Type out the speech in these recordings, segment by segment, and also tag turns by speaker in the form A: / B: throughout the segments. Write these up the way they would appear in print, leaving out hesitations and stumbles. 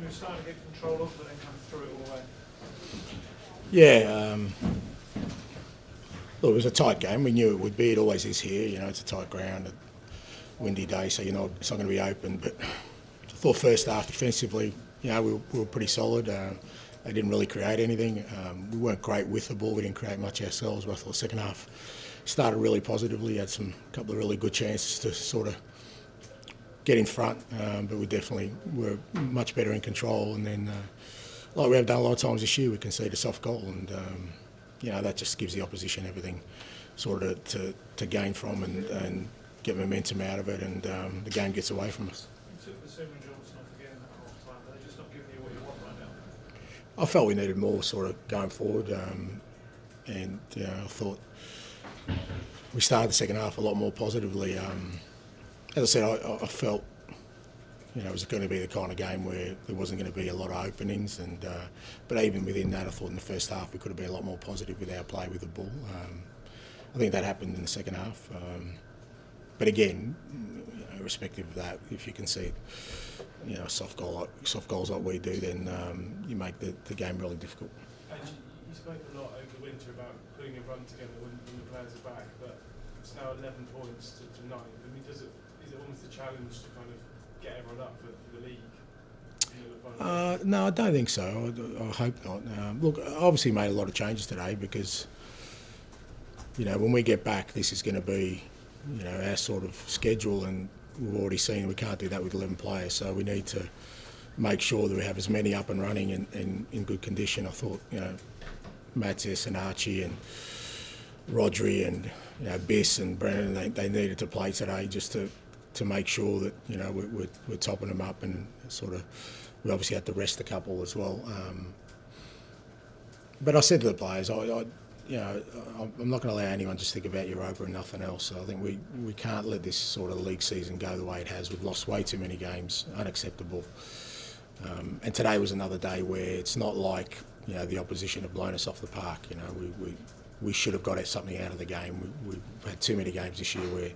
A: were starting to get control of, but then come through it all the way?
B: Yeah, look, it was a tight game. We knew it would be. It always is here. You know, it's a tight ground, a windy day, so it's not going to be open. But I thought first half defensively, you know, we were pretty solid. They didn't really create anything. We weren't great with the ball. We didn't create much ourselves. But I thought the second half started really positively. Had a couple of really good chances to sort of get in front, but we definitely were much better in control. And then, like we have done a lot of times this year, we concede a soft goal, and you know, that just gives the opposition everything sort of to gain from and get momentum out of it, and the game gets away from us.
A: You took Bissouma and Johnson off again at half time, but they're just not giving you what you want right now.
B: I felt we needed more sort of going forward, and you know, I thought we started the second half a lot more positively. As I said, I felt, you know, it was going to be the kind of game where there wasn't going to be a lot of openings, and but even within that, I thought in the first half we could have been a lot more positive with our play with the ball. I think that happened in the second half. But again, you know, irrespective of that, if you concede, you know, soft goals like we do, then you make the game really difficult.
A: And you spoke a lot over the winter about putting a run together when the players are back, but it's now 11 points to 9. I mean, is it almost a challenge to kind of get everyone up for the league?
B: No, I don't think so. I hope not. Look, I obviously made a lot of changes today because, you know, when we get back, this is going to be, you know, our sort of schedule, and we've already seen we can't do that with 11 players. So we need to make sure that we have as many up and running and in good condition. I thought, you know, Matis and Archie and Rodri and, you know, Biss and Brennan, they needed to play today just to make sure that, you know, we're topping them up, and sort of we obviously had to rest a couple as well. But I said to the players, you know, I'm not going to allow anyone just think about Europa and nothing else. So I think we can't let this sort of league season go the way it has. We've lost way too many games, unacceptable. And today was another day where it's not like, you know, the opposition have blown us off the park. You know, we should have got something out of the game. We've had too many games this year where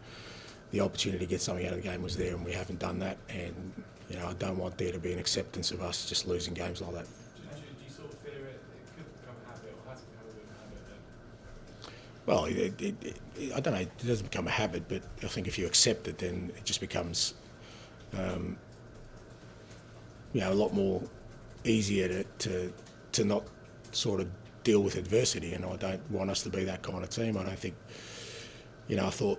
B: the opportunity to get something out of the game was there, and we haven't done that. And, you know, I don't want there to be an acceptance of us just losing games like that.
A: Do you sort of fear it could become a habit, or has become a bit of a habit then?
B: Well, I don't know, it doesn't become a habit, but I think if you accept it, then it just becomes, you know, a lot more easier to not sort of deal with adversity. And I don't want us to be that kind of team. I don't think, you know, I thought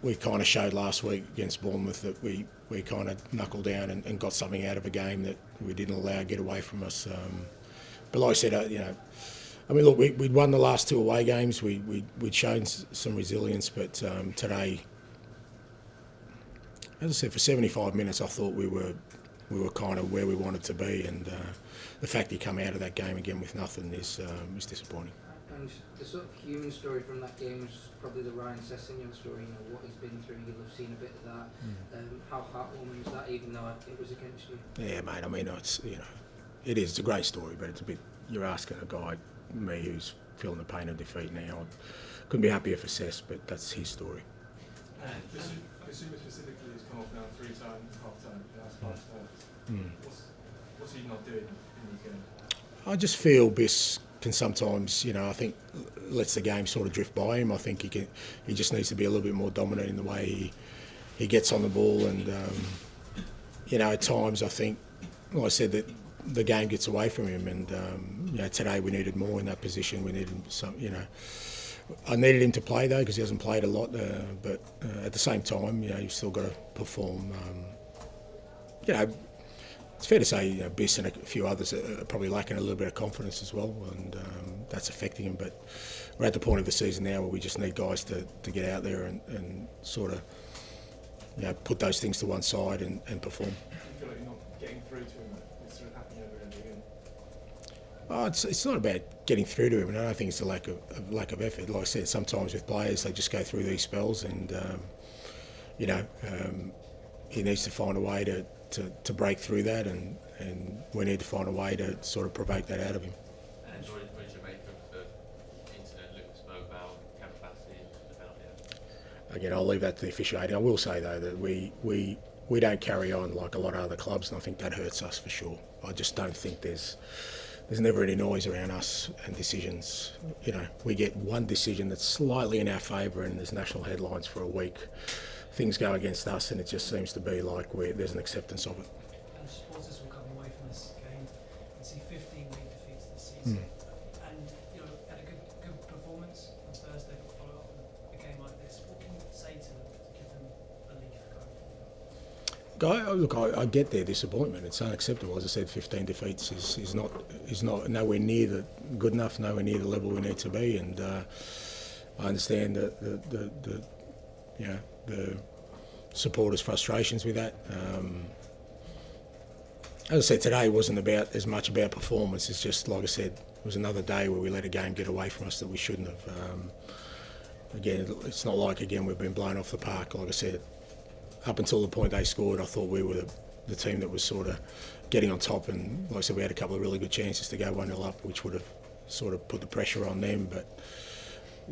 B: we kind of showed last week against Bournemouth that we kind of knuckled down and got something out of a game that we didn't allow get away from us. But like I said, you know, I mean, look, we'd won the last 2 away games. We'd shown some resilience, but today, as I said, for 75 minutes, I thought we were kind of where we wanted to be, and the fact he come out of that game again with nothing is disappointing.
C: And the sort of human story from that game was probably the Ryan Sessegnon story. You know, what he's been through. You'll have seen a bit of that. How heartwarming was that, even though it was against you?
B: Yeah, mate. I mean, it's, you know, it is. It's a great story, but it's a bit. You're asking a guy, me, who's feeling the pain of defeat now. I couldn't be happier for Sess, but that's his story.
D: Bissouma specifically has come off now 3 times, half-time, the last 5 starts. What's he not doing in these games?
B: I just feel Biss can sometimes, you know, I think lets the game sort of drift by him. I think he just needs to be a little bit more dominant in the way he gets on the ball, and you know, at times I think, like I said, that the game gets away from him, and you know, today we needed more in that position. We needed some, you know, I needed him to play though, because he hasn't played a lot, but at the same time, you know, you've still got to perform. You know, it's fair to say, you know, Biss and a few others are probably lacking a little bit of confidence as well, and that's affecting him. But we're at the point of the season now where we just need guys to get out there and sort of, you know, put those things to one side and perform.
D: Do you feel like you're not getting through to him? It's sort of happening over and over again.
B: Oh, it's not about getting through to him, and I don't think it's a lack of effort. Like I said, sometimes with players they just go through these spells, and you know, he needs to find a way to break through that, and we need to find a way to sort of provoke that out of him.
E: And what did you make of the incident Luke spoke about, capacity and the penalty?
B: Again, I'll leave that to the officiating. I will say though that we we don't carry on like a lot of other clubs, and I think that hurts us for sure. I just don't think there's never any noise around us and decisions. You know, we get one decision that's slightly in our favour and there's national headlines for a week. Things go against us and it just seems to be like there's an acceptance of it.
F: And supporters will come away from this game and see 15 league defeats this season. And, you know, had a good performance on Thursday, but follow up with a game like this. What can you say to them to give them belief going forward?
B: Look, I get their disappointment. It's unacceptable. As I said, 15 defeats is not nowhere near the good enough, nowhere near the level we need to be. And I understand the supporters' frustrations with that. As I said, today wasn't about as much about performance. It's just, like I said, it was another day where we let a game get away from us that we shouldn't have. Again, it's not like we've been blown off the park. Like I said, up until the point they scored, I thought we were the team that was sort of getting on top, and like I said, we had a couple of really good chances to go 1-0 up, which would have sort of put the pressure on them, but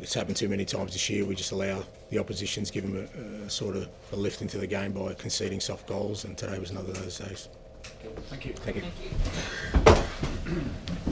B: it's happened too many times this year. We just allow the oppositions, give them a sort of a lift into the game by conceding soft goals, and today was another of those days.
G: Thank you.
B: Thank you.
C: Thank you.